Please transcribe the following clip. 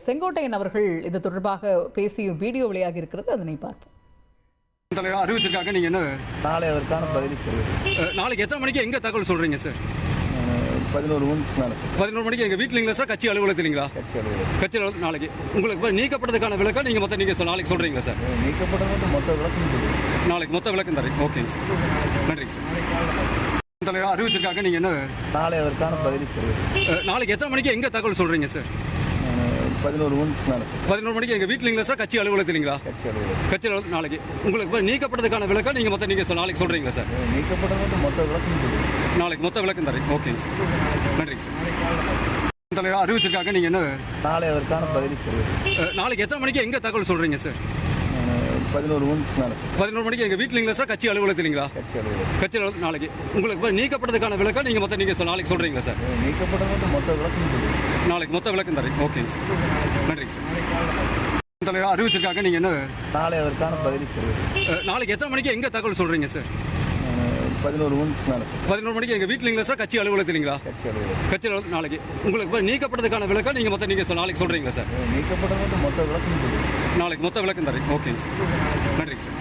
செங்கோட்டையன் அவர்கள் இது தொடர்பாக பேசிய வீடியோ வெளியாகி இருக்கிறது, அதனை பார்ப்போம். தலைவர் அறிவிச்சிருக்காங்க, நீங்க என்ன நாளை அதற்கான பதில் சொல்லுங்கள். நாளைக்கு எத்தனை மணிக்கு எங்க தகவல் சொல்றீங்க சார்? 11 மணிக்கு மேலே 11 மணிக்கு எங்க வீட்டுலீங்களா சார்? கட்சி அலுவலகத்திலீங்களா? கட்சி அலுவலகம். கட்சி அலுவலகம் நாளைக்கு உங்களுக்கு நீக்கப்பட்டதுக்கான விளக்கம் நீங்க மொத்தம் நீங்க நாளைக்கு சொல்றீங்களா சார்? நீக்கப்பட்டது மொத்த விளக்கம் சொல்லுங்கள். நாளைக்கு மொத்த விளக்கம் தரேன். ஓகேங்க சார், நன்றிங்க சார். தலைவர் அறிவிச்சிருக்காங்க, நீங்க என்ன நாளை அதற்கான பதில் சொல்லுங்கள். நாளைக்கு எத்தனை மணிக்கு எங்க தகவல் சொல்றீங்க சார்? 11 மணிக்கு மேலே 11 மணிக்கு எங்க வீட்டுலீங்களா சார்? கட்சி அலுவலகத்திலீங்களா? கட்சி அலுவலகம். கட்சி அலுவலகம் நாளைக்கு உங்களுக்கு நீக்கப்பட்டதுக்கான விளக்கம் நீங்க மொத்தம் நீங்க நாளைக்கு சொல்றீங்களா சார்? நீக்கப்பட்டது மொத்த விளக்கம் சொல்லுங்கள். நாளைக்கு மொத்த விளக்கம் தரேன். ஓகேங்க சார், நன்றிங்க சார். தலைவர் அறிவிச்சிருக்காங்க, நீங்க என்ன நாளை அதற்கான பதில் சொல்லுங்கள். நாளைக்கு எத்தனை மணிக்கு எங்க தகவல் சொல்றீங்க சார்? 11 மணிக்கு மேலே 11 மணிக்கு எங்க வீட்டுலீங்களா சார்? கட்சி அலுவலகத்திலீங்களா? கட்சி அலுவலகம். கட்சி அலுவலகம் நாளைக்கு உங்களுக்கு நீக்கப்பட்டதுக்கான விளக்கம் நீங்க மொத்தம் நீங்க நாளைக்கு சொல்றீங்களா சார்? நீக்கப்பட்டது மொத்த விளக்கம் சொல்லுங்கள். நாளைக்கு மொத்த விளக்கம் தரேன். ஓகேங்க சார், நன்றிங்க சார். தலைவர் அறிவிச்சிருக்காங்க, நீங்க என்ன நாளை அதற்கான பதில் சொல்லுங்கள். நாளைக்கு எத்தனை மணிக்கு எங்க தகவல் சொல்றீங்க சார்? 11 மணிக்கு மேலே 11 மணிக்கு எங்க வீட்டுலீங்களா சார்? கட்சி அலுவலகத்திலீங்களா? கட்சி அலுவலகம். கட்சி அலுவலகம் நாளைக்கு உங்களுக்கு நீக்கப்பட்டதுக்கான விளக்கம் நீங்க மொத்தம் நீங்க நாளைக்கு சொல்றீங்களா சார்? நீக்கப்பட்டது மொத்த விளக்கம் சொல்லுங்கள். நாளைக்கு மொத்த விளக்கம் தரேன். ஓகேங்க சார், நன்றிங்க சார்.